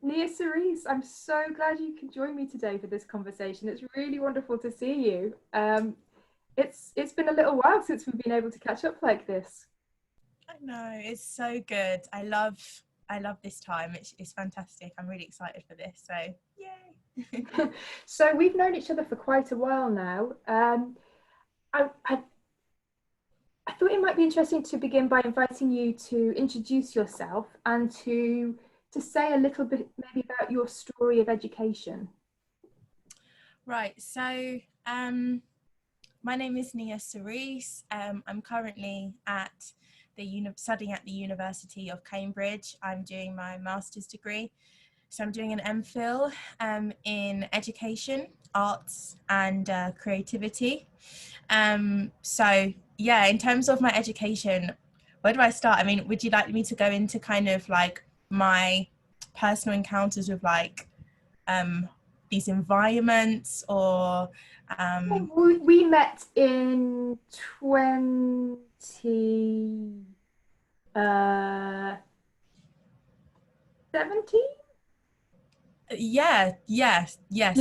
Nia-Cerise, I'm so glad you could join me today for this conversation. It's really wonderful to see you. It's been a little while since we've been able to catch up like this. I know, it's so good. I love this time. It's fantastic. I'm really excited for this. So yay. So we've known each other for quite a while now. I thought it might be interesting to begin by inviting you to introduce yourself and to say a little bit maybe about your story of education. Right. So my name is Nia-Cerise. I'm currently at studying at the University of Cambridge. I'm doing my master's degree. So I'm doing an MPhil in education, arts and creativity. So yeah, in terms of my education, where do I start? I mean, would you like me to go into kind of like my personal encounters with like these environments or We met in 2017. I think Yeah. 17, yeah,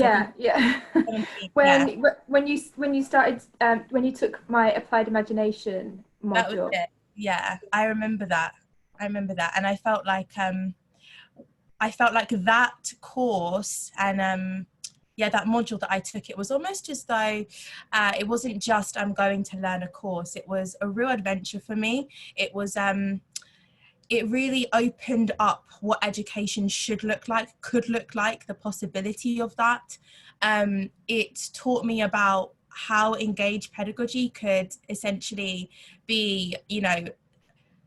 When you started when you took my applied imagination that was module. it. Yeah, I remember that, and I felt like that course and yeah, that module that I took, it was almost as though it wasn't just I'm going to learn a course. It was a real adventure for me. It was it really opened up what education should look like, could look like, the possibility of that. It taught me about how engaged pedagogy could essentially be,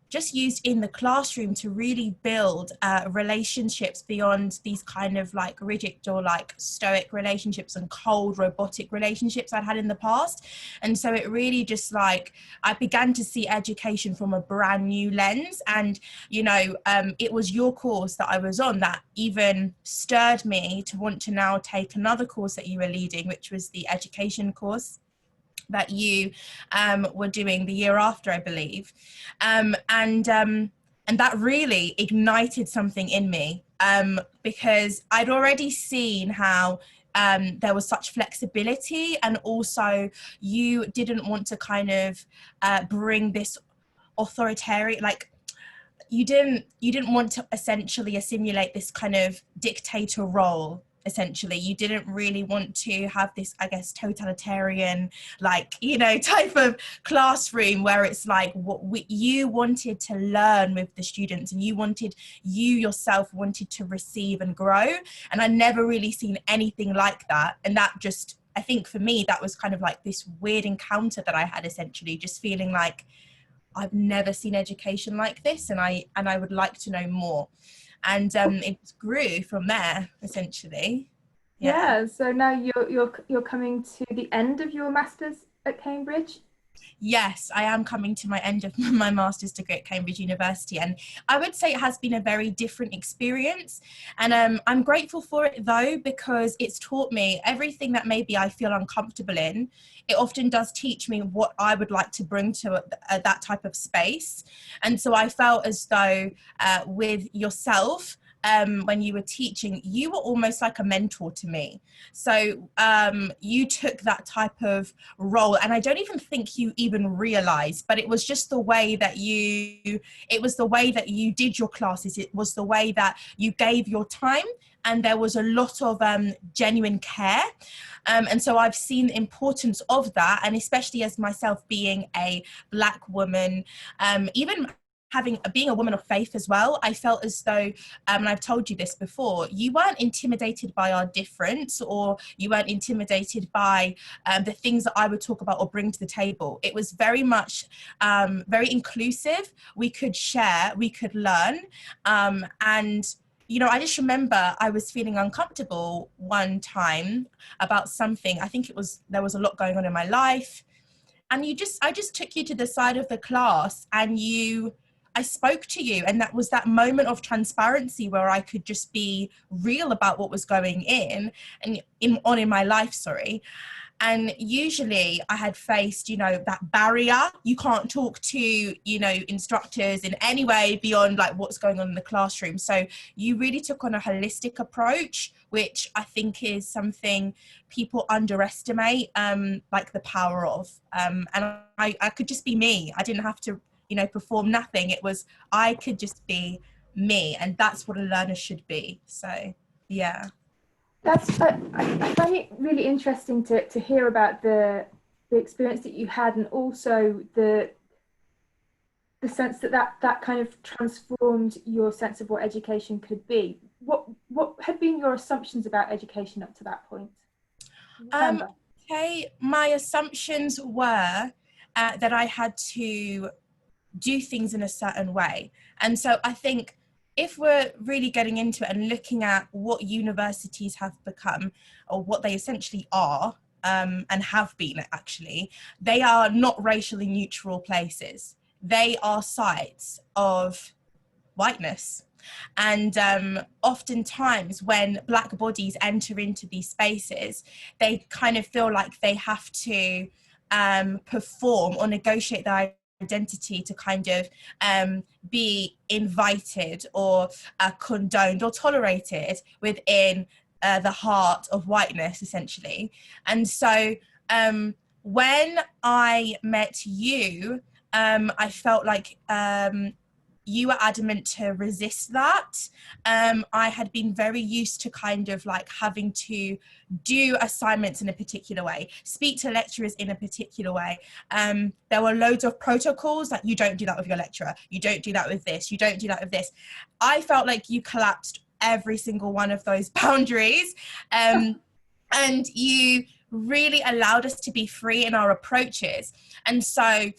just used in the classroom to really build relationships beyond these kind of like rigid or like stoic relationships and cold robotic relationships I'd had in the past. And so it really just like I began to see education from a brand new lens. And it was your course that I was on that even stirred me to want to now take another course that you were leading, which was the education course that you were doing the year after, I believe. And that really ignited something in me, because I'd already seen how there was such flexibility, and also you didn't want to kind of bring this authoritarian, like you didn't want to essentially assimilate this kind of dictator role. Essentially, you didn't really want to have this, I guess, totalitarian, like, type of classroom where it's like you wanted to learn with the students, and you yourself wanted to receive and grow. And I never really seen anything like that. And that just, I think for me, that was kind of like this weird encounter that I had, essentially just feeling like I've never seen education like this, and I would like to know more. And it grew from there, essentially. Yeah. Yeah, so now you're coming to the end of your masters at Cambridge. Yes, I am coming to my end of my master's degree at Cambridge University, and I would say it has been a very different experience. And I'm grateful for it though, because it's taught me everything that maybe I feel uncomfortable in. It often does teach me what I would like to bring to that type of space. And so I felt as though with yourself, when you were teaching, you were almost like a mentor to me. So you took that type of role, and I don't even think you even realized, but it was just the way that you did your classes. It was the way that you gave your time, and there was a lot of genuine care. And so I've seen the importance of that, and especially as myself being a Black woman, even being a woman of faith as well, I felt as though, and I've told you this before, you weren't intimidated by our difference, or you weren't intimidated by the things that I would talk about or bring to the table. It was very much very inclusive. We could share, we could learn, and I just remember I was feeling uncomfortable one time about something. I think there was a lot going on in my life, and I just took you to the side of the class, and I spoke to you, and that was that moment of transparency where I could just be real about what was going in my life, sorry. And usually I had faced, you know, that barrier. You can't talk to, you know, instructors in any way beyond like what's going on in the classroom. So you really took on a holistic approach, which I think is something people underestimate, like the power of. And I could just be me. I didn't have to, you know, perform nothing. It was, I could just be me. And that's what a learner should be. So, yeah. That's I find it really interesting to hear about the experience that you had, and also the sense that that kind of transformed your sense of what education could be. What had been your assumptions about education up to that point? Um, Remember? okay, my assumptions were that I had to do things in a certain way. And so I think if we're really getting into it and looking at what universities have become, or what they essentially are, and have been actually, they are not racially neutral places. They are sites of whiteness. And oftentimes when Black bodies enter into these spaces, they kind of feel like they have to perform or negotiate their identity to kind of be invited or condoned or tolerated within the heart of whiteness, essentially. And so when I met you, I felt like you were adamant to resist that. I had been very used to kind of like having to do assignments in a particular way, speak to lecturers in a particular way. There were loads of protocols, like you don't do that with your lecturer, you don't do that with this, you don't do that with this. I felt like you collapsed every single one of those boundaries. And you really allowed us to be free in our approaches. And so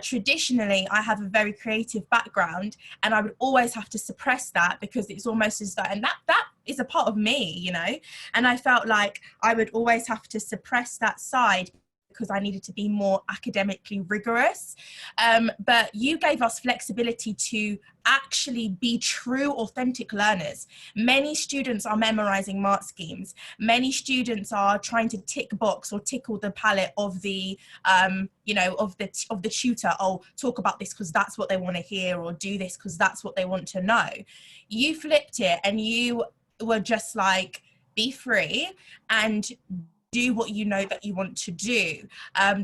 traditionally, I have a very creative background, and I would always have to suppress that because it's almost as though, and that is a part of me, you know, and I felt like I would always have to suppress that side because I needed to be more academically rigorous. But you gave us flexibility to actually be true, authentic learners. Many students are memorizing mark schemes. Many students are trying to tick box or tickle the palate of the, you know, of the tutor. Oh, talk about this because that's what they want to hear, or do this because that's what they want to know. You flipped it, and you were just like, be free and do what you know that you want to do.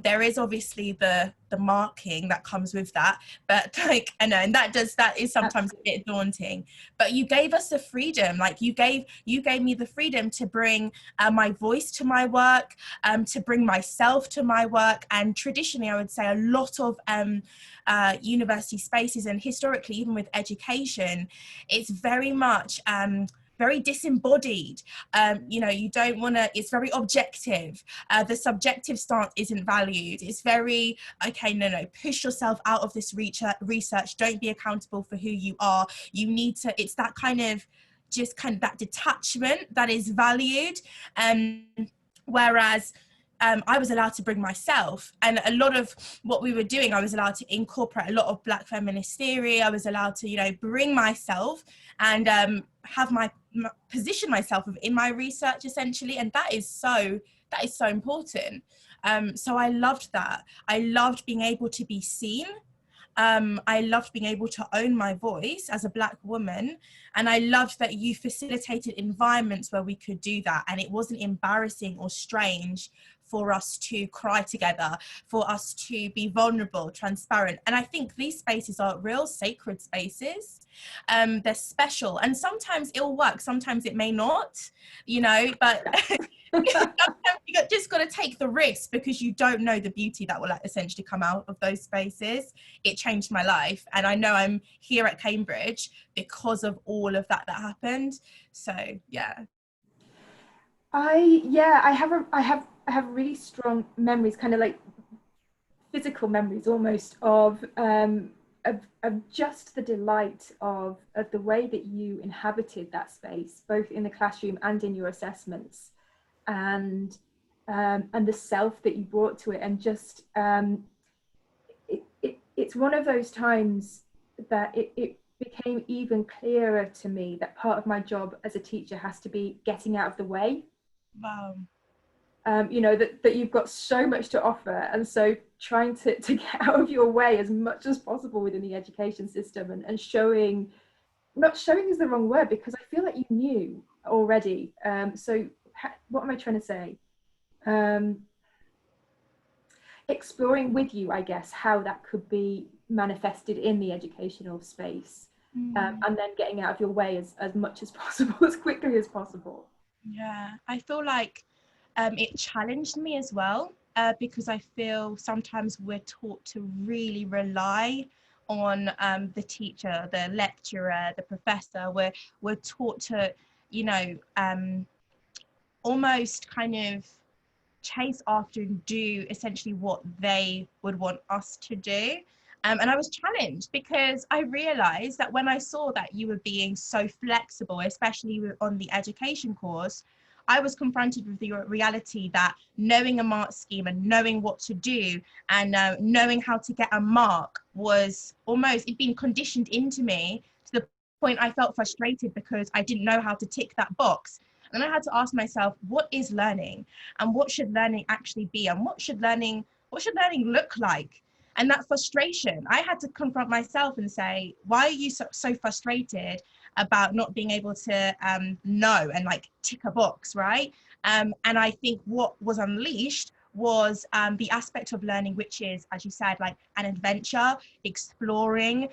There is obviously the marking that comes with that, but like I know, and that is sometimes a bit daunting. But you gave us the freedom, like you gave me the freedom to bring my voice to my work, to bring myself to my work. And traditionally, I would say a lot of university spaces, and historically, even with education, it's very much very disembodied. You know, you don't want to, it's very objective. The subjective stance isn't valued. It's very, okay, no, push yourself out of this research. Don't be accountable for who you are. You need to, it's that kind of, just kind of that detachment that is valued. Whereas I was allowed to bring myself, and a lot of what we were doing, I was allowed to incorporate a lot of Black feminist theory. I was allowed to, you know, bring myself and have my position myself in my research, essentially. And that is so important. So I loved that. I loved being able to be seen. I loved being able to own my voice as a Black woman. And I loved that you facilitated environments where we could do that. And it wasn't embarrassing or strange for us to cry together, for us to be vulnerable, transparent. And I think these spaces are real sacred spaces. They're special, and sometimes it'll work, sometimes it may not, you know, but you just got to take the risk, because you don't know the beauty that will essentially come out of those spaces. It changed my life, and I know I'm here at Cambridge because of all of that happened. So yeah. I have really strong memories, kind of like physical memories almost, of just the delight of the way that you inhabited that space, both in the classroom and in your assessments, and the self that you brought to it. And just it's one of those times that it became even clearer to me that part of my job as a teacher has to be getting out of the way. Wow. you know, that you've got so much to offer. And so trying to get out of your way as much as possible within the education system, and showing, not showing is the wrong word, because I feel like you knew already. So what am I trying to say? Exploring with you, I guess, how that could be manifested in the educational space, and then getting out of your way as much as possible, as quickly as possible. Yeah, I feel like it challenged me as well, because I feel sometimes we're taught to really rely on the teacher, the lecturer, the professor. We're taught to, you know, almost kind of chase after and do essentially what they would want us to do. And I was challenged because I realized that when I saw that you were being so flexible, especially on the education course, I was confronted with the reality that knowing a mark scheme and knowing what to do and knowing how to get a mark was almost, it being conditioned into me to the point I felt frustrated because I didn't know how to tick that box. And I had to ask myself, what is learning? And what should learning actually be? And what should learning look like? And that frustration, I had to confront myself and say, why are you so frustrated about not being able to know and like tick a box, right? And I think what was unleashed was the aspect of learning, which is, as you said, like an adventure, exploring,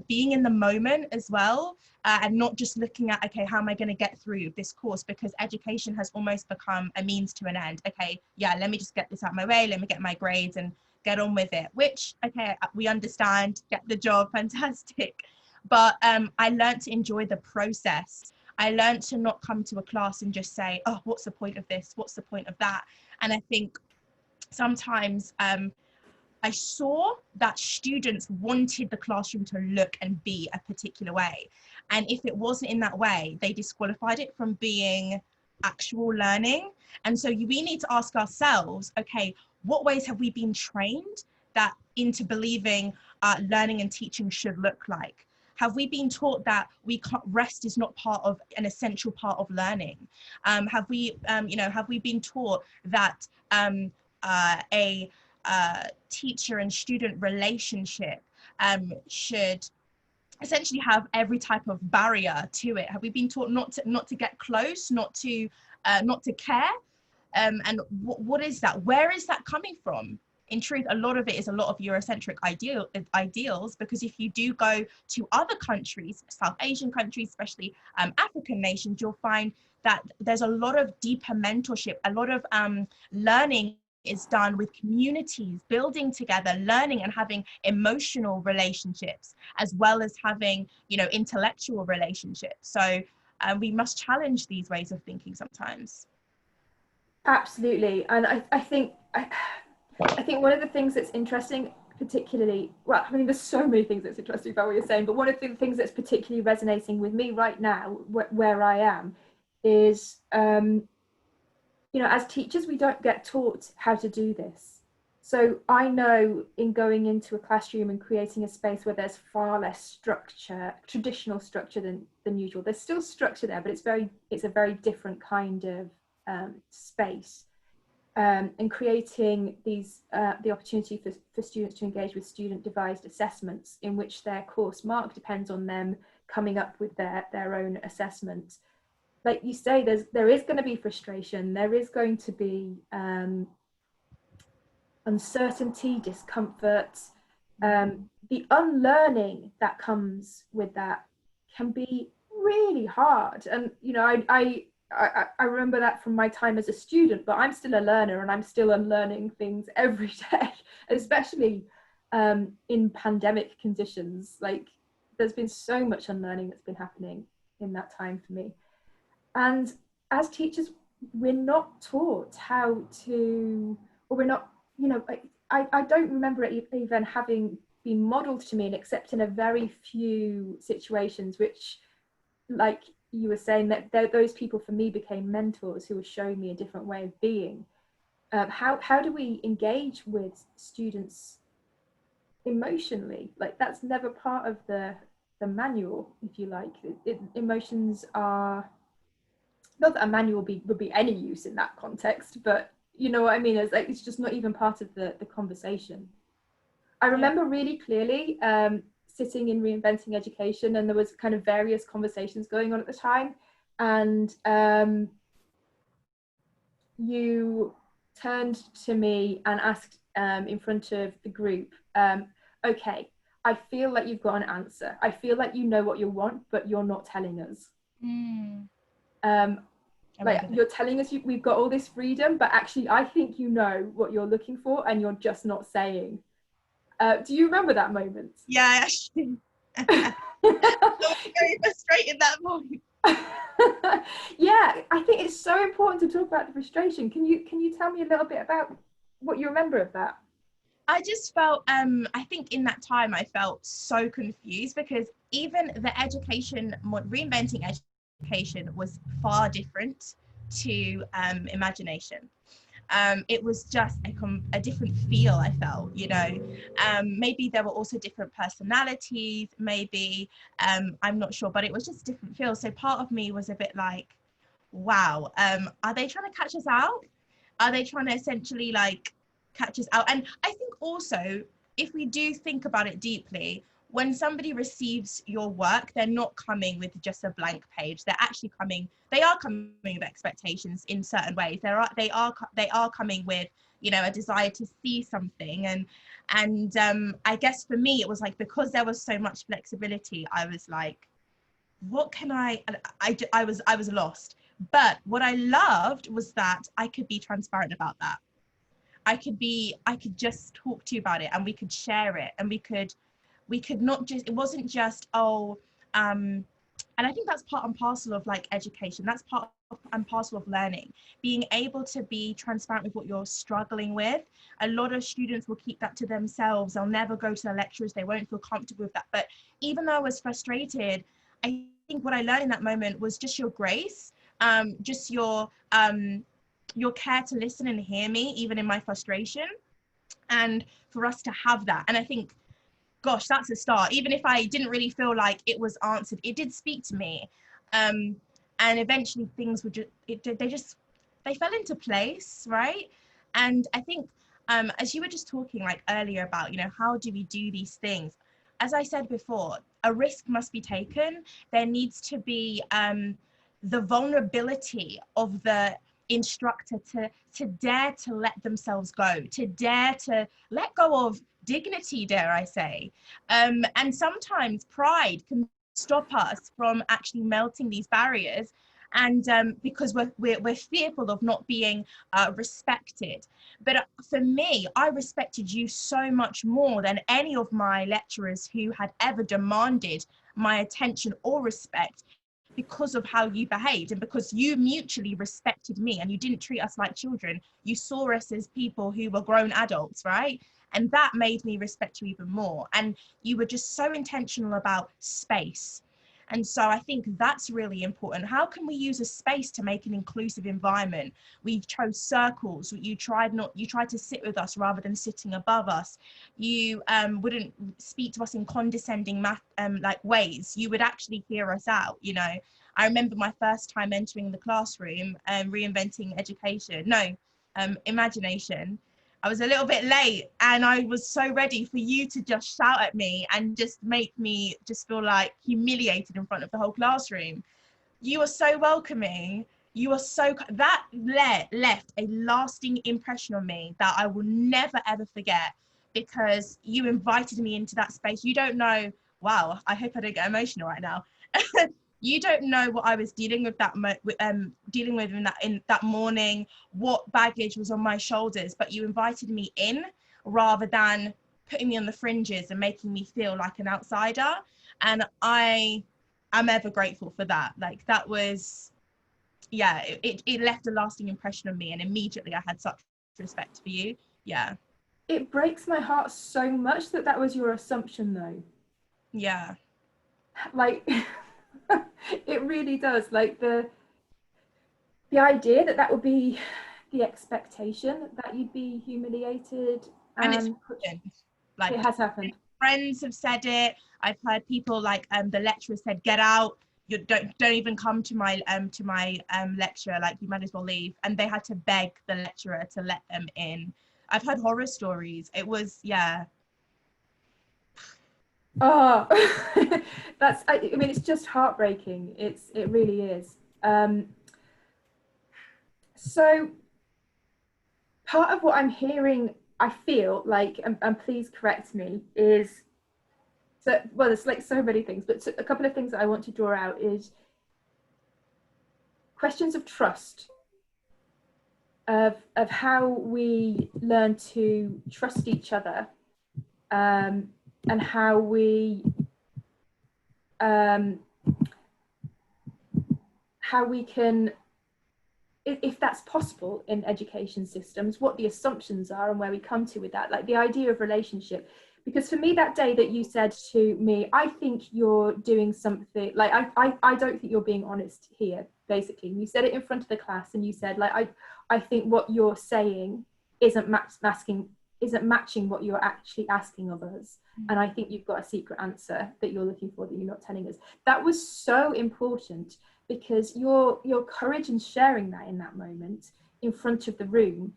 being in the moment as well, and not just looking at, okay, how am I going to get through this course? Because education has almost become a means to an end. Okay, yeah, let me just get this out of my way, let me get my grades and get on with it, which, okay, we understand, get the job, fantastic. But I learned to enjoy the process. I learned to not come to a class and just say, oh, what's the point of this? What's the point of that? And I think sometimes I saw that students wanted the classroom to look and be a particular way. And if it wasn't in that way, they disqualified it from being actual learning. And so we need to ask ourselves, okay, what ways have we been trained that into believing learning and teaching should look like? Have we been taught that rest is not part of an essential part of learning? Have we been taught that a teacher and student relationship should essentially have every type of barrier to it? Have we been taught not to get close, not to care? And what is that? Where is that coming from? In truth, a lot of it is a lot of Eurocentric ideals, because if you do go to other countries, South Asian countries, especially African nations, you'll find that there's a lot of deeper mentorship, a lot of learning is done with communities, building together, learning and having emotional relationships, as well as having, intellectual relationships. So we must challenge these ways of thinking sometimes. Absolutely. And I think one of the things that's interesting, particularly, well, I mean, there's so many things that's interesting about what you're saying, but one of the things that's particularly resonating with me right now, where I am, is, as teachers, we don't get taught how to do this. So I know, in going into a classroom and creating a space where there's far less structure, traditional structure than usual. There's still structure there, but it's a very different kind of space. And creating the opportunity for students to engage with student-devised assessments, in which their course mark depends on them coming up with their own assessment. Like you say, there is going to be frustration. There is going to be uncertainty, discomfort. The unlearning that comes with that can be really hard. And I remember that from my time as a student, but I'm still a learner, and I'm still unlearning things every day, especially in pandemic conditions. Like, there's been so much unlearning that's been happening in that time for me. And as teachers, we're not taught how to, or we're not, I don't remember it even having been modeled to me, except in a very few situations, which, like you were saying, that those people for me became mentors who were showing me a different way of being. How do we engage with students emotionally? Like, that's never part of the manual, if you like. Emotions are not that a manual would be any use in that context, but you know what I mean? It's like, it's just not even part of the conversation. I Yeah. remember really clearly sitting in Reinventing Education, and there was kind of various conversations going on at the time, and you turned to me and asked in front of the group, okay, I feel like you've got an answer. I feel like you know what you want, but you're not telling us. Mm, Um, I like, remember that. you're telling us we've got all this freedom, but actually I think you know what you're looking for and you're just not saying. Do you remember that moment? Yeah, actually. I was very frustrated that morning. Yeah, I think it's so important to talk about the frustration. Can you tell me a little bit about what you remember of that? I just felt, I think in that time I felt so confused because even the education, reinventing education was far different to imagination. It was just a different feel I felt, you know. Maybe there were also different personalities, maybe, I'm not sure, but it was just different feels. So part of me was a bit like, wow, are they trying to catch us out? Are they trying to essentially like catch us out? And I think also, if we do think about it deeply, when somebody receives your work, they're not coming with just a blank page. They're actually coming, they are coming with expectations in certain ways. They are coming with, you know, a desire to see something. And I guess for me, it was like, because there was so much flexibility, I was like, what can I was lost. But what I loved was that I could be transparent about that. I could just talk to you about it, and we could share it, and we could not just, it wasn't just, oh, and I think that's part and parcel of like education. That's part and parcel of learning, being able to be transparent with what you're struggling with. A lot of students will keep that to themselves. They'll never go to the lecturers. They won't feel comfortable with that. But even though I was frustrated, I think what I learned in that moment was just your grace, just your care to listen and hear me, even in my frustration, and for us to have that. And I think, gosh, that's a start. Even if I didn't really feel like it was answered, it did speak to me. And eventually things were just, they fell into place, right? And I think, as you were just talking like earlier about, you know, how do we do these things? As I said before, a risk must be taken. There needs to be the vulnerability of the instructor to dare to let themselves go, to dare to let go of dignity, dare I say. And sometimes pride can stop us from actually melting these barriers, and because we're fearful of not being respected. But for me, I respected you so much more than any of my lecturers who had ever demanded my attention or respect, because of how you behaved, and because you mutually respected me and you didn't treat us like children. You saw us as people who were grown adults, right? And that made me respect you even more. And you were just so intentional about space. And so I think that's really important. How can we use a space to make an inclusive environment? We chose circles. You tried to sit with us rather than sitting above us. You wouldn't speak to us in condescending like ways. You would actually hear us out, you know. I remember my first time entering the classroom, reinventing education. No, imagination. I was a little bit late, and I was so ready for you to just shout at me and just make me just feel like humiliated in front of the whole classroom. You were so welcoming. You were that left a lasting impression on me that I will never ever forget, because you invited me into that space. You don't know, wow, I hope I don't get emotional right now. You don't know what I was dealing with in that morning, what baggage was on my shoulders, but you invited me in rather than putting me on the fringes and making me feel like an outsider. And I'm ever grateful for that. Like, that was, yeah, it left a lasting impression on me, and immediately I had such respect for you. Yeah. It breaks my heart so much that that was your assumption, though. Yeah. Like, it really does. Like, the idea that that would be the expectation, that you'd be humiliated And it's and happened. Like, it has happened. friends have said it. I've heard people like the lecturer said, get out. you don't even come to my lecture, like you might as well leave. And they had to beg the lecturer to let them in. I've heard horror stories. It was, yeah. Oh, I mean, it's just heartbreaking. It really is. So part of what I'm hearing, I feel like, and please correct me, is so, well, there's like so many things, but a couple of things that I want to draw out is questions of trust, of how we learn to trust each other, and how we um, can, if that's possible in education systems, what the assumptions are and where we come to with that, like the idea of relationship. Because for me, that day that you said to me, I think you're doing something, like I don't think you're being honest here, basically. And you said it in front of the class, and you said, like, I think what you're saying isn't matching what you're actually asking of us. And I think you've got a secret answer that you're looking for that you're not telling us. That was so important, because your courage in sharing that in that moment in front of the room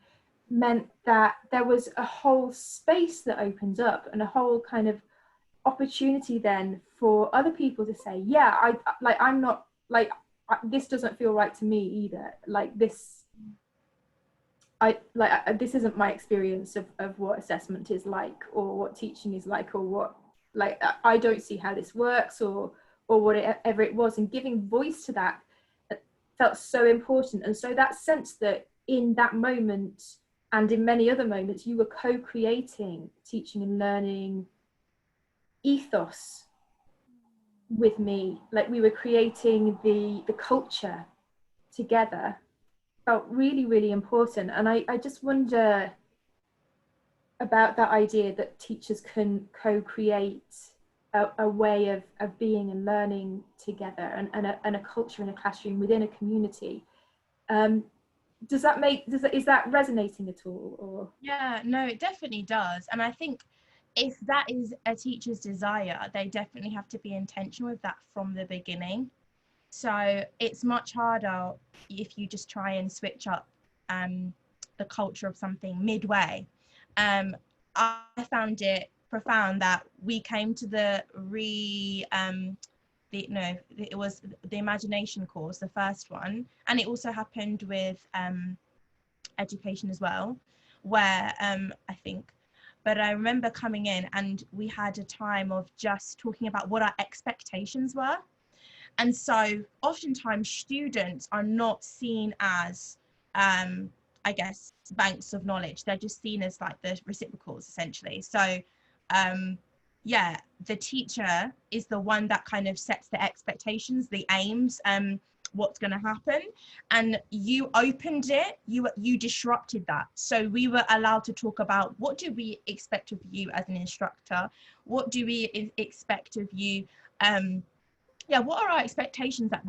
meant that there was a whole space that opened up, and a whole kind of opportunity then for other people to say, yeah, I'm not like, this doesn't feel right to me either, like this, this isn't my experience of what assessment is like, or what teaching is like, or what, like, I don't see how this works, or whatever it was. And giving voice to that felt so important. And so that sense that in that moment, and in many other moments, you were co-creating teaching and learning ethos with me, like we were creating the culture together, felt really, really important. And I just wonder about that idea that teachers can co-create a way of being and learning together, and a culture in a classroom within a community. Is that resonating at all? Or Yeah, no, it definitely does. And I think if that is a teacher's desire, they definitely have to be intentional with that from the beginning. So it's much harder if you just try and switch up the culture of something midway. I found it profound that we came to it was the imagination course, the first one, and it also happened with education as well, where I think, but I remember coming in and we had a time of just talking about what our expectations were. And so oftentimes students are not seen as, I guess, banks of knowledge. They're just seen as like the reciprocals, essentially. So yeah, the teacher is the one that kind of sets the expectations, the aims, what's going to happen. And you opened it, you disrupted that. So we were allowed to talk about, what do we expect of you as an instructor? What do we expect of you? Yeah, what are our expectations that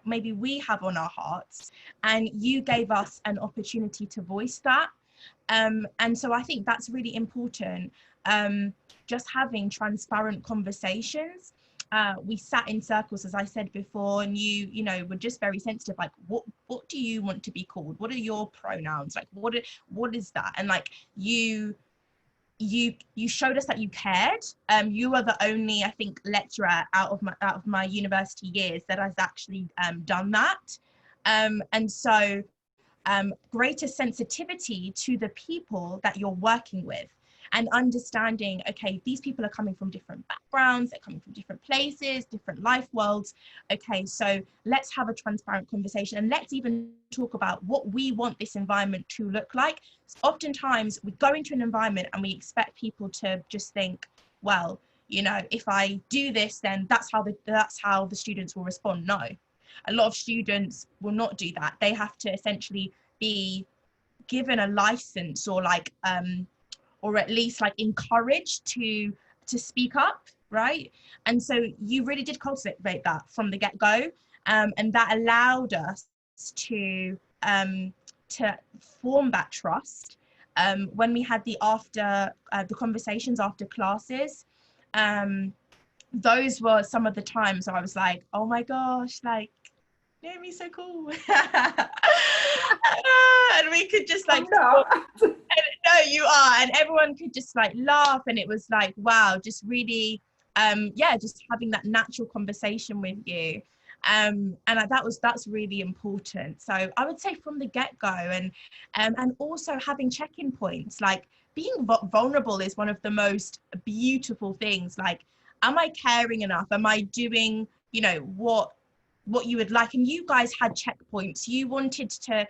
maybe we have on our hearts? And you gave us an opportunity to voice that. And so I think that's really important. Just having transparent conversations. We sat in circles, as I said before, and you know, were just very sensitive. Like, what do you want to be called? What are your pronouns? Like, what is that? And like, you showed us that you cared. You were the only, I think, lecturer out of my university years that has actually done that. And so greater sensitivity to the people that you're working with, and understanding, okay, these people are coming from different backgrounds, they're coming from different places, different life worlds. Okay, so let's have a transparent conversation, and let's even talk about what we want this environment to look like. Oftentimes we go into an environment and we expect people to just think, well, you know, if I do this, then that's how the students will respond. No, a lot of students will not do that. They have to essentially be given a license, or like or at least like encouraged to speak up, right? And so you really did cultivate that from the get-go, and that allowed us to form that trust. When we had the conversations after classes, those were some of the times I was like, oh my gosh, like Naomi's so cool. And we could just like I'm not. no, you are, and everyone could just like laugh, and it was like, wow, just really yeah, just having that natural conversation with you. And that's really important. So I would say from the get-go, and also having check-in points, like being vulnerable is one of the most beautiful things. Like, am I caring enough? Am I doing, you know, what you would like? And you guys had checkpoints. You wanted to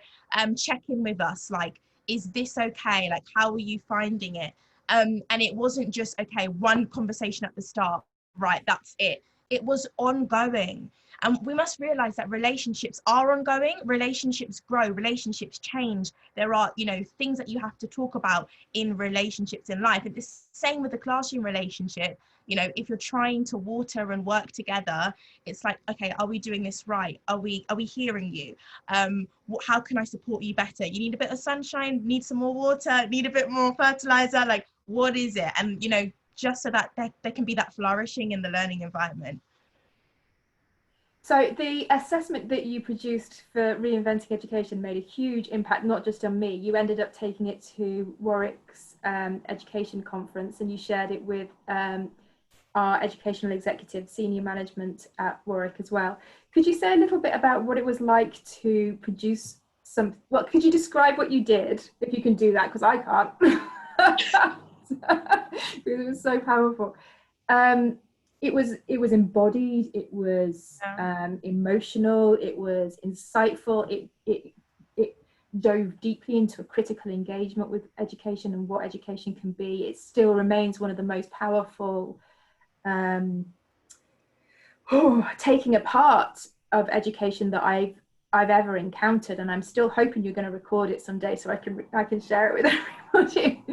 check in with us, like, is this okay? Like, how are you finding it? And it wasn't just, okay, one conversation at the start, right, that's it. It was ongoing. And we must realize that relationships are ongoing. Relationships grow, relationships change. There are, you know, things that you have to talk about in relationships in life. And the same with the classroom relationship. You know, if you're trying to water and work together, it's like, okay, are we doing this right? Are we hearing you? How can I support you better? You need a bit of sunshine, need some more water, need a bit more fertilizer, like, what is it? And, you know, just so that there can be that flourishing in the learning environment. So the assessment that you produced for Reinventing Education made a huge impact, not just on me. You ended up taking it to Warwick's education conference, and you shared it with our educational executive, senior management at Warwick as well. Could you say a little bit about what it was like to produce some, well, could you describe what you did, if you can do that, because I can't. It was so powerful. It was embodied, it was emotional, it was insightful, it dove deeply into a critical engagement with education and what education can be. It still remains one of the most powerful taking apart of education that I've ever encountered, and I'm still hoping you're going to record it someday so I can share it with everybody.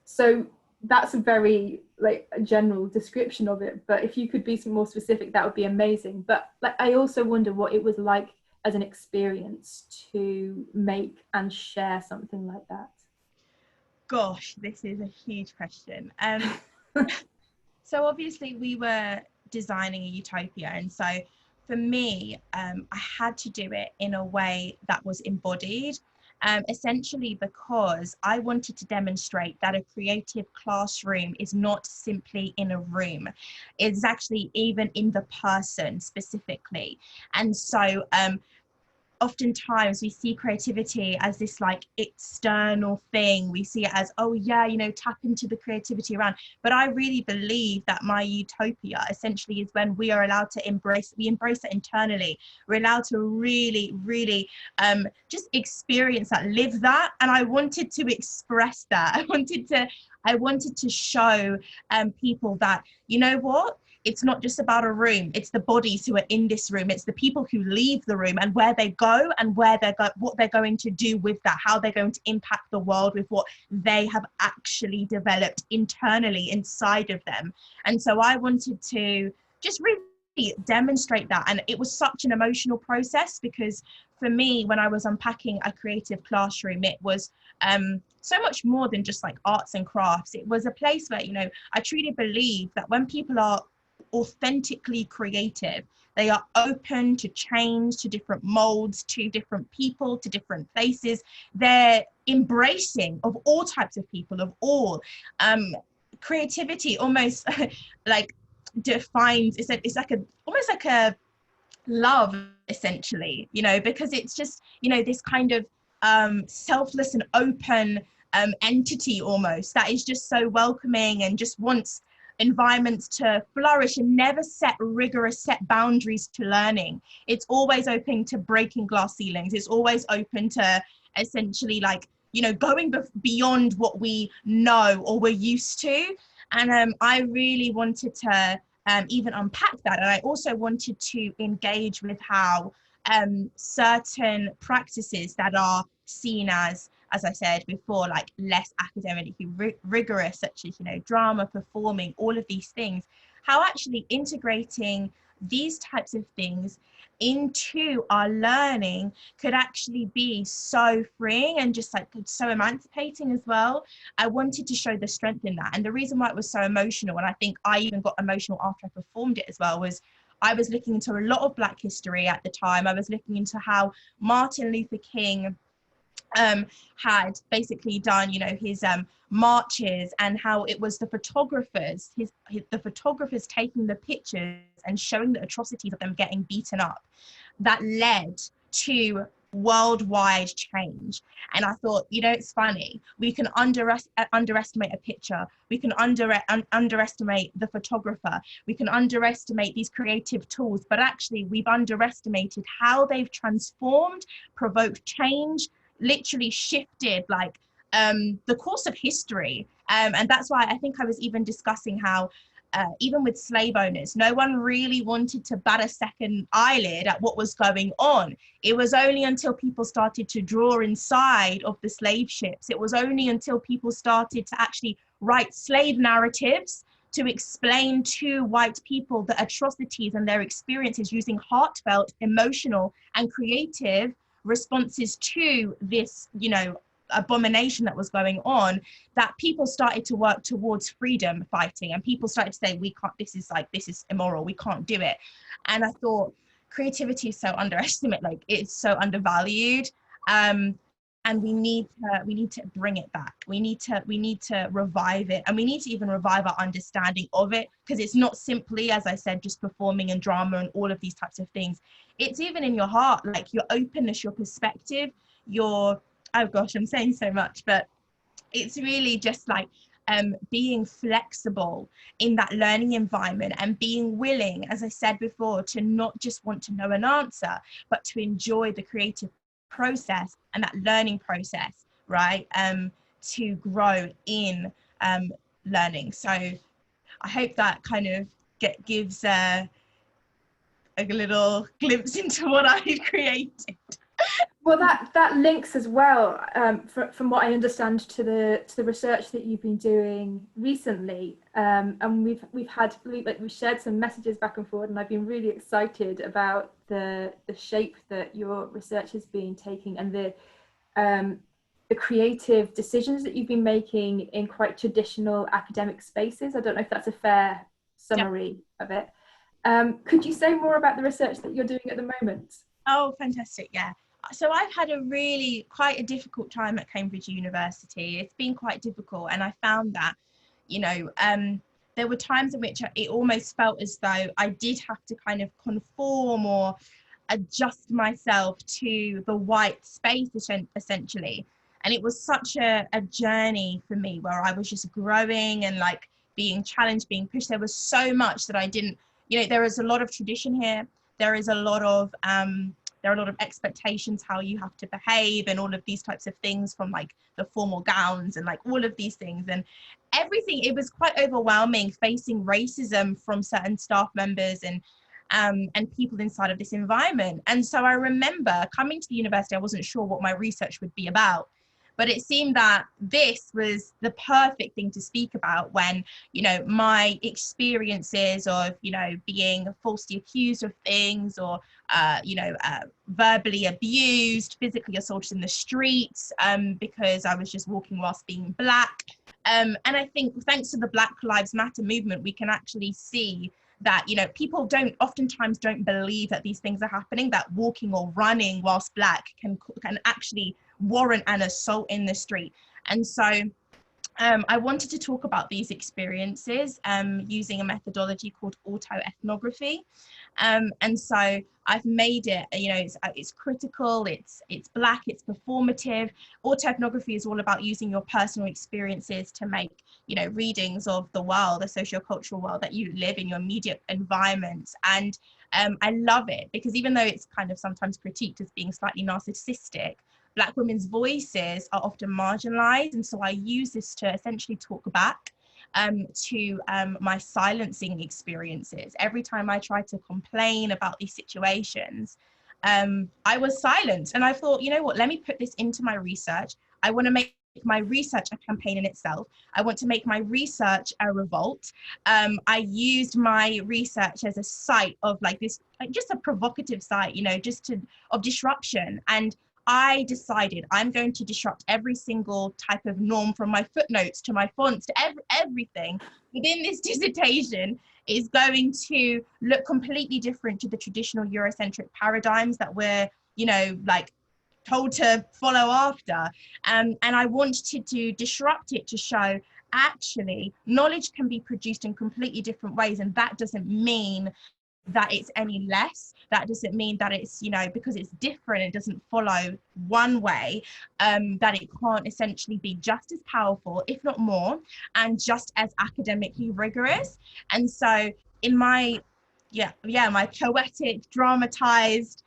So that's a very like a general description of it, but if you could be some more specific, that would be amazing. But like, I also wonder what it was like as an experience to make and share something like that. Gosh, this is a huge question. So obviously we were designing a utopia, and so for me, I had to do it in a way that was embodied, essentially because I wanted to demonstrate that a creative classroom is not simply in a room. It's actually even in the person specifically. And so oftentimes we see creativity as this like external thing. We see it as, oh yeah, you know, tap into the creativity around. But I really believe that my utopia essentially is when we are allowed to embrace it internally. We're allowed to really, really just experience that, live that. And I wanted to express that. I wanted to show people that, you know what? It's not just about a room. It's the bodies who are in this room. It's the people who leave the room and where they go and what they're going to do with that, how they're going to impact the world with what they have actually developed internally inside of them. And so I wanted to just really demonstrate that. And it was such an emotional process because for me, when I was unpacking a creative classroom, it was so much more than just like arts and crafts. It was a place where, you know, I truly believe that when people are authentically creative, they are open to change, to different molds, to different people, to different places. They're embracing of all types of people, of all creativity almost like defines, it's like a almost like a love essentially, you know, because it's just, you know, this kind of selfless and open entity almost that is just so welcoming and just wants environments to flourish and never set boundaries to learning. It's always open to breaking glass ceilings. It's always open to essentially like, you know, going beyond what we know or we're used to. And I really wanted to even unpack that. And I also wanted to engage with how certain practices that are seen as I said before, like less academically rigorous, such as, you know, drama, performing, all of these things, how actually integrating these types of things into our learning could actually be so freeing and just like so emancipating as well. I wanted to show the strength in that. And the reason why it was so emotional, and I think I even got emotional after I performed it as well, was I was looking into a lot of Black history at the time. I was looking into how Martin Luther King had basically done, you know, his marches, and how it was the photographers, the photographers taking the pictures and showing the atrocities of them getting beaten up, that led to worldwide change. And I thought, you know, it's funny, we can underestimate a picture, we can underestimate the photographer, we can underestimate these creative tools, but actually we've underestimated how they've transformed, provoked change, literally shifted like the course of history. And that's why I think I was even discussing how even with slave owners, no one really wanted to bat a second eyelid at what was going on. It was only until people started to draw inside of the slave ships, it was only until people started to actually write slave narratives to explain to white people the atrocities and their experiences, using heartfelt, emotional, and creative responses to this, you know, abomination that was going on, that people started to work towards freedom fighting, and people started to say, we can't, this is immoral, we can't do it. And I thought creativity is so underestimated, like it's so undervalued. And we need to bring it back. We need to revive it, and we need to even revive our understanding of it, because it's not simply, as I said, just performing and drama and all of these types of things. It's even in your heart, like your openness, your perspective, your, oh gosh, I'm saying so much, but it's really just like being flexible in that learning environment, and being willing, as I said before, to not just want to know an answer, but to enjoy the creative process and that learning process, right? To grow in learning. So I hope that kind of gives a little glimpse into what I've created. Well, that links as well, from what I understand, to the research that you've been doing recently, and we've shared some messages back and forth, and I've been really excited about the shape that your research has been taking, and the creative decisions that you've been making in quite traditional academic spaces. I don't know if that's a fair summary of it. Could you say more about the research that you're doing at the moment? Oh, fantastic! Yeah. So I've had quite a difficult time at Cambridge University. It's been quite difficult, and I found that, you know, there were times in which it almost felt as though I did have to kind of conform or adjust myself to the white space, essentially. And it was such a journey for me, where I was just growing and like being challenged, being pushed. There was so much that I didn't, you know, there is a lot of tradition here. There is a lot of there are a lot of expectations, how you have to behave, and all of these types of things, from like the formal gowns and like all of these things and everything. It was quite overwhelming, facing racism from certain staff members and people inside of this environment. And so I remember coming to the university, I wasn't sure what my research would be about, but it seemed that this was the perfect thing to speak about when, you know, my experiences of, you know, being falsely accused of things, or, verbally abused, physically assaulted in the streets, because I was just walking whilst being Black. And I think thanks to the Black Lives Matter movement, we can actually see that, you know, people oftentimes don't believe that these things are happening, that walking or running whilst Black can actually warrant an assault in the street. And so I wanted to talk about these experiences using a methodology called autoethnography. And so I've made it, you know, it's critical, it's Black, it's performative. Autoethnography is all about using your personal experiences to make, you know, readings of the world, the socio-cultural world that you live in, your immediate environment. And I love it because even though it's kind of sometimes critiqued as being slightly narcissistic, Black women's voices are often marginalized. And so I use this to essentially talk back to my silencing experiences. Every time I tried to complain about these situations, I was silenced. And I thought, you know what, let me put this into my research. I want to make my research a campaign in itself. I want to make my research a revolt. I used my research as a site of like this, like just a provocative site, you know, of disruption. And I decided I'm going to disrupt every single type of norm, from my footnotes to my fonts to everything within this dissertation is going to look completely different to the traditional Eurocentric paradigms that we're, you know, like told to follow after. And I wanted to disrupt it to show actually knowledge can be produced in completely different ways. And that doesn't mean that it's any less. That doesn't mean that it's, you know, because it's different, it doesn't follow one way, that it can't essentially be just as powerful, if not more, and just as academically rigorous. And so in my, my poetic, dramatized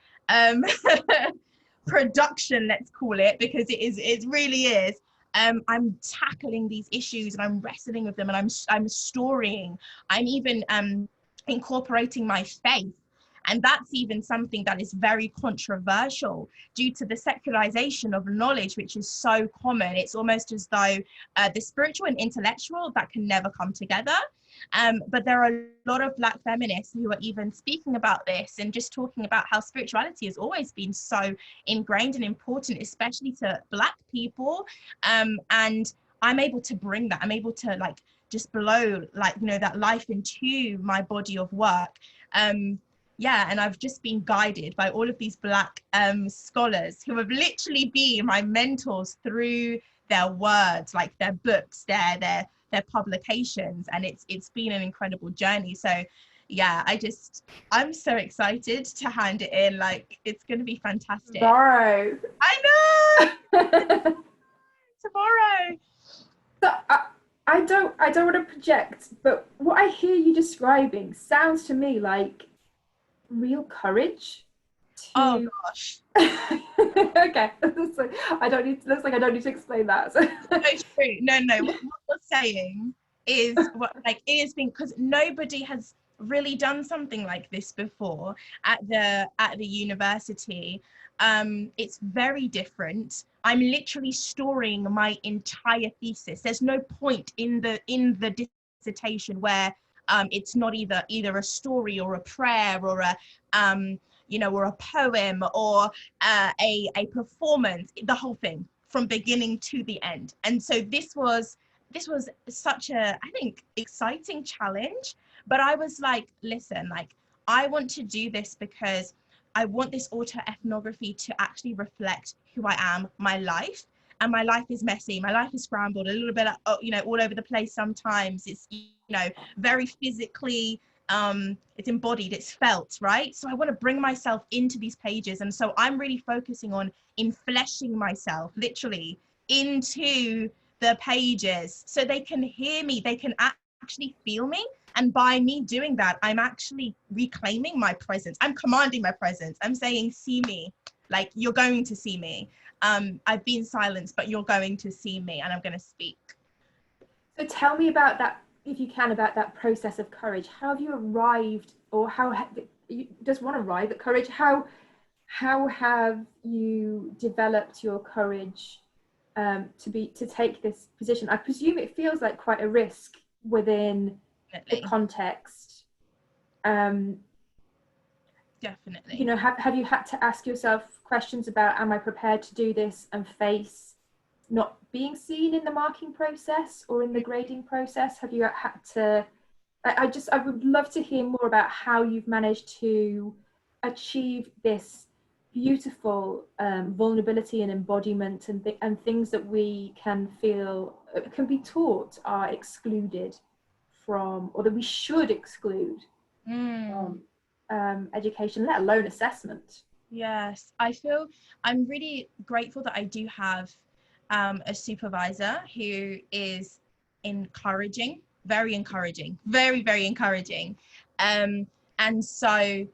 production, let's call it, because it really is. I'm tackling these issues and I'm wrestling with them, and I'm storying. I'm even incorporating my faith. And that's even something that is very controversial due to the secularization of knowledge, which is so common. It's almost as though the spiritual and intellectual, that can never come together. But there are a lot of Black feminists who are even speaking about this and just talking about how spirituality has always been so ingrained and important, especially to Black people. And I'm able to bring that. I'm able to like just blow, like, you know, that life into my body of work. And I've just been guided by all of these Black scholars who have literally been my mentors through their words, like their books, their publications, and it's been an incredible journey. So yeah, I'm so excited to hand it in. Like, it's going to be fantastic. Tomorrow. I know. Tomorrow. So I don't want to project, but what I hear you describing sounds to me like real courage. Oh gosh. Okay. Looks like I don't need to explain that. So. No, true. No. What you're saying is it is being, because nobody has really done something like this before at the university. It's very different. I'm literally storing my entire thesis. There's no point in the dissertation where it's not either a story or a prayer or a or a poem or a performance, the whole thing from beginning to the end. And so this was such a, I think, exciting challenge. But I was like, listen, like, I want to do this because I want this autoethnography to actually reflect who I am, my life. And my life is messy. My life is scrambled, a little bit, all over the place sometimes. It's, very physically, it's embodied, it's felt, right? So I want to bring myself into these pages. And so I'm really focusing on infleshing myself, literally, into the pages so they can hear me, they can actually feel me. And by me doing that, I'm actually reclaiming my presence. I'm commanding my presence. I'm saying, see me, like, you're going to see me. I've been silenced, but you're going to see me, and I'm going to speak. So tell me about that, if you can, about that process of courage. How have you arrived, or how does one arrive at courage? How have you developed your courage to take this position? I presume it feels like quite a risk within Definitely. the context. Definitely. Have you had to ask yourself questions about, am I prepared to do this and face not being seen in the marking process or in the grading process? Have you had to, I would love to hear more about how you've managed to achieve this beautiful vulnerability and embodiment, and things that we can feel can be taught are excluded from, or that we should exclude from education, let alone assessment. Yes, I'm really grateful that I do have a supervisor who is encouraging, very encouraging, very, very encouraging. And so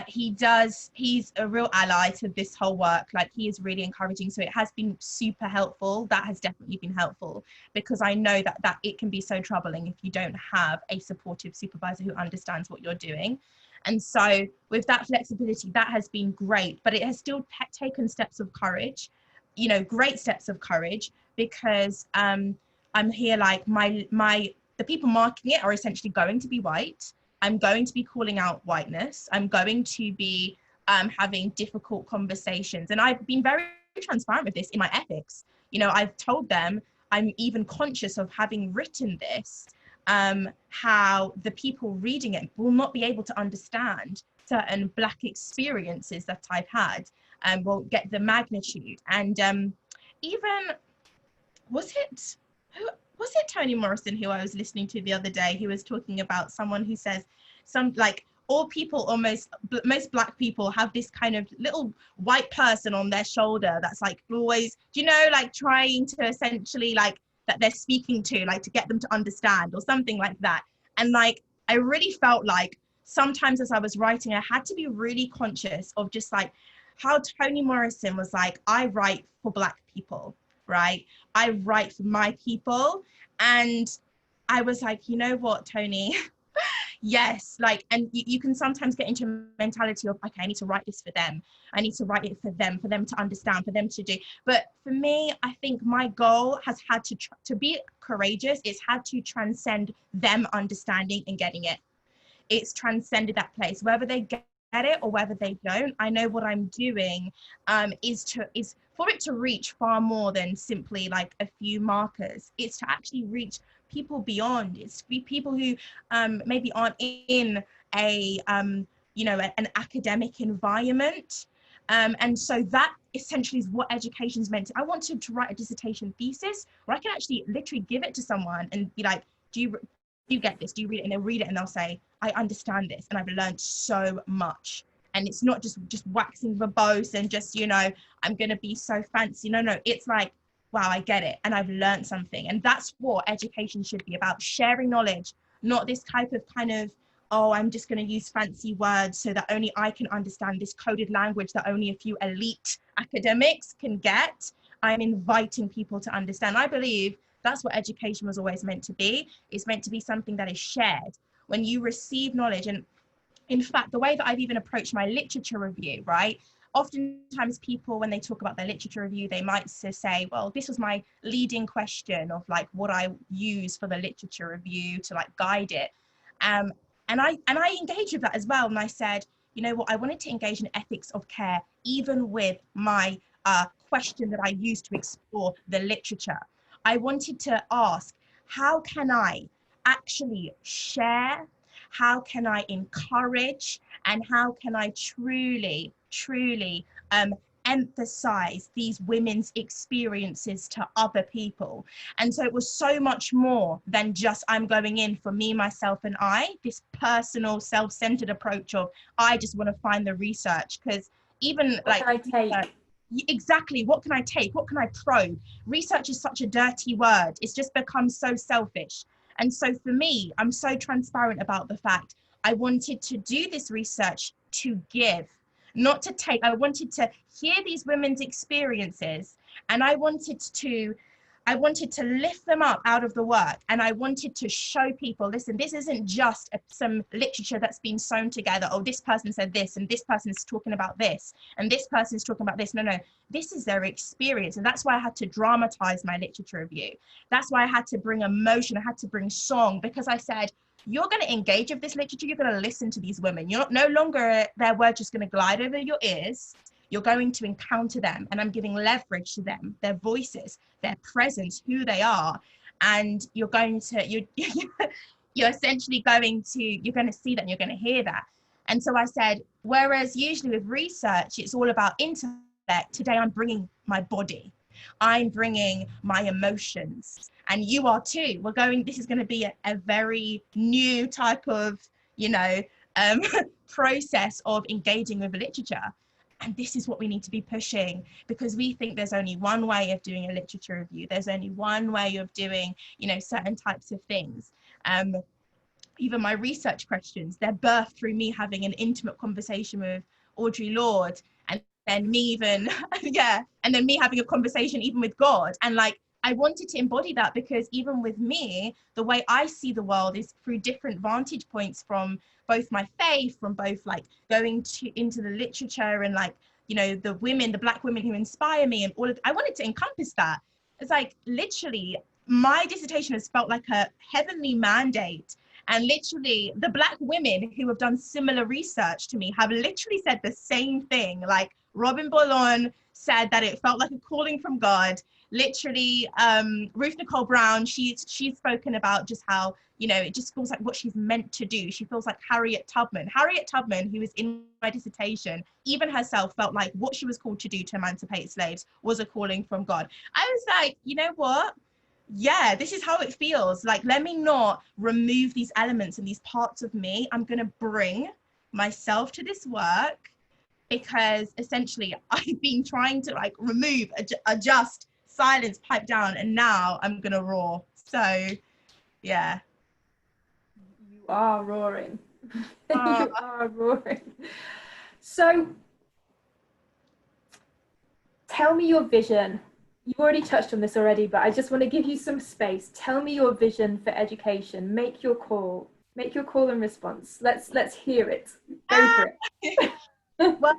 he's a real ally to this whole work. Like, he is really encouraging. So it has been super helpful. That has definitely been helpful, because I know that it can be so troubling if you don't have a supportive supervisor who understands what you're doing. And so with that flexibility, that has been great, but it has still taken steps of courage. you know, great steps of courage, because I'm here like the people marking it are essentially going to be white. I'm going to be calling out whiteness. I'm going to be having difficult conversations. And I've been very transparent with this in my ethics. You know, I've told them I'm even conscious of having written this, how the people reading it will not be able to understand certain Black experiences that I've had, and won't get the magnitude. And even, was it, who was it, Toni Morrison, who I was listening to the other day, who was talking about someone who says, some like, all people, almost most Black people have this kind of little white person on their shoulder that's like always, do you know, like trying to essentially, like, that they're speaking to, like to get them to understand or something like that. And like, I really felt like sometimes as I was writing, I had to be really conscious of just like how Toni Morrison was like, I write for Black people, right? I write for my people. And I was like, you know what, Toni? Yes, like, and you can sometimes get into a mentality of, okay, I need to write this for them. I need to write it for them to understand, for them to do. But for me, I think my goal has had to be courageous. It's had to transcend them understanding and getting it. It's transcended that place, whether they get it or whether they don't. I know what I'm doing is for it to reach far more than simply like a few markers. It's to actually reach people beyond. It's to be people who maybe aren't in a you know, an academic environment. And so that essentially is what education is meant to. I wanted to write a dissertation thesis where I can actually literally give it to someone and be like, do you get this? Do you read it? And they'll read it and they'll say, I understand this, and I've learned so much. And it's not just waxing verbose and just, you know, I'm going to be so fancy. No, it's like, wow, I get it. And I've learned something. And that's what education should be about, sharing knowledge, not this type of kind of, oh, I'm just going to use fancy words so that only I can understand this coded language that only a few elite academics can get. I'm inviting people to understand. I believe that's what education was always meant to be. It's meant to be something that is shared. When you receive knowledge, and in fact, the way that I've even approached my literature review, right? Oftentimes people, when they talk about their literature review, they might say, well, this was my leading question of like what I use for the literature review to like guide it. And I engaged with that as well. And I said, you know what, I wanted to engage in ethics of care, even with my question that I used to explore the literature. I wanted to ask, how can I actually share? How can I encourage? And how can I truly emphasize these women's experiences to other people? And so it was so much more than just I'm going in for me, myself, and I, this personal self-centered approach of I just want to find the research, because even what can I take? Exactly, what can I take? What can I probe? Research is such a dirty word. It's just become so selfish. And so for me, I'm so transparent about the fact I wanted to do this research to give, not to take. I wanted to hear these women's experiences, and I wanted to lift them up out of the work, and I wanted to show people, listen, this isn't just some literature that's been sewn together. Oh, this person said this, and this person is talking about this, and this person is talking about this. No, this is their experience. And that's why I had to dramatize my literature review. That's why I had to bring emotion. I had to bring song, because I said, you're going to engage with this literature. You're going to listen to these women. You're no longer, their words just going to glide over your ears. You're going to encounter them, and I'm giving leverage to them, their voices, their presence, who they are. And you're going to, you're essentially going to, you're going to see that, and you're going to hear that. And so I said, whereas usually with research, it's all about intellect, today I'm bringing my body. I'm bringing my emotions, and you are too. This is going to be a very new type of, you know, process of engaging with literature. And this is what we need to be pushing, because we think there's only one way of doing a literature review. There's only one way of doing, you know, certain types of things. Even my research questions, they're birthed through me having an intimate conversation with Audre Lorde, and then me even, yeah, and then me having a conversation even with God. And like, I wanted to embody that, because even with me, the way I see the world is through different vantage points from both my faith, from both like going into the literature and like you know, the women, the Black women who inspire me, and all of, I wanted to encompass that. It's like literally my dissertation has felt like a heavenly mandate. And literally the Black women who have done similar research to me have literally said the same thing. Like Robin Bollon said that it felt like a calling from God. Literally, Ruth Nicole Brown, she's spoken about just how, you know, it just feels like what she's meant to do. She feels like Harriet Tubman, who was in my dissertation, even herself felt like what she was called to do to emancipate slaves was a calling from God. I was like, you know what? Yeah, this is how it feels. Like, let me not remove these elements and these parts of me. I'm going to bring myself to this work, because essentially I've been trying to like remove, adjust, silence, pipe down, and now I'm going to roar. So, yeah. You are roaring. You are roaring. So, tell me your vision. You've already touched on this already, but I just want to give you some space. Tell me your vision for education. Make your call. Make your call and response. Let's hear it. Go for it. Well,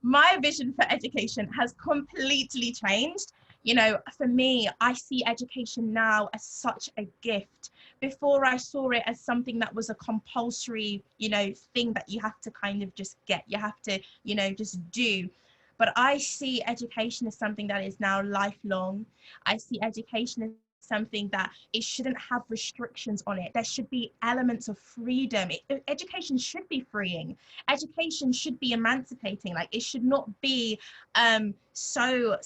my vision for education has completely changed. You know, for me, I see education now as such a gift. Before, I saw it as something that was a compulsory, you know, thing that you have to kind of just get, you have to, you know, just do. But I see education as something that is now lifelong. I see education as something that it shouldn't have restrictions on it. There should be elements of freedom. Education should be freeing. Education should be emancipating. Like, it should not be so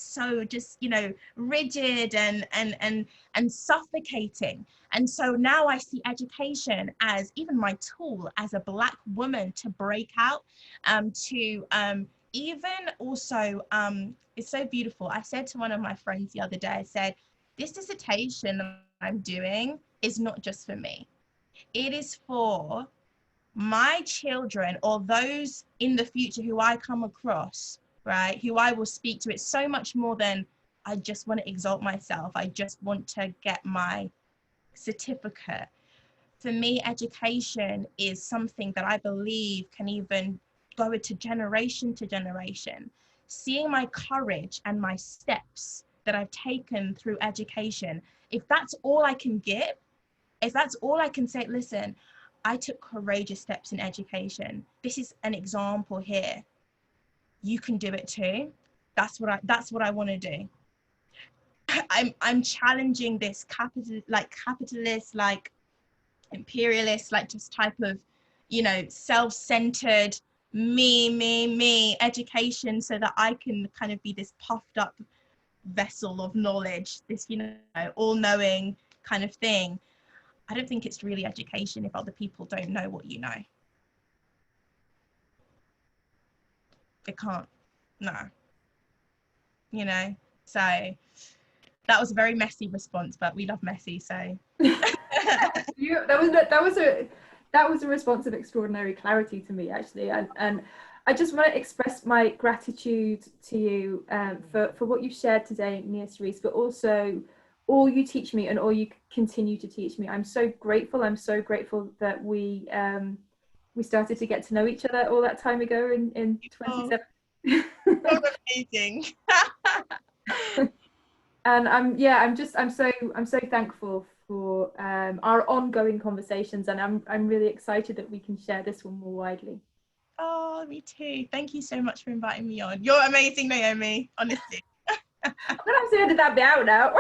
just, you know, rigid and suffocating. And so now I see education as even my tool as a Black woman to break out, to even also, it's so beautiful. I said to one of my friends the other day, I said, this dissertation that I'm doing is not just for me. It is for my children, or those in the future who I come across, right, who I will speak to. It's so much more than I just want to exalt myself. I just want to get my certificate. For me, education is something that I believe can even go into generation to generation. Seeing my courage and my steps that I've taken through education, if that's all I can give, if that's all I can say, listen, I took courageous steps in education. This is an example here. You can do it too. That's what I want to do. I'm challenging this capitalist, like imperialist, like just type of, you know, self-centered me education, so that I can kind of be this puffed up vessel of knowledge, this, you know, all-knowing kind of thing. I don't think it's really education if other people don't know what you know. They can't. No. You know, so that was a very messy response, but we love messy, so. That was a response of extraordinary clarity to me, actually, and I just want to express my gratitude to you for what you've shared today, Nia-Cerise, but also all you teach me and all you continue to teach me. I'm so grateful. I'm so grateful that we started to get to know each other all that time ago in 2017. Oh, amazing. And I'm so thankful for our ongoing conversations, and I'm really excited that we can share this one more widely. Oh, me too. Thank you so much for inviting me on. You're amazing, Naomi, honestly. I'm gonna have to edit that bit out now.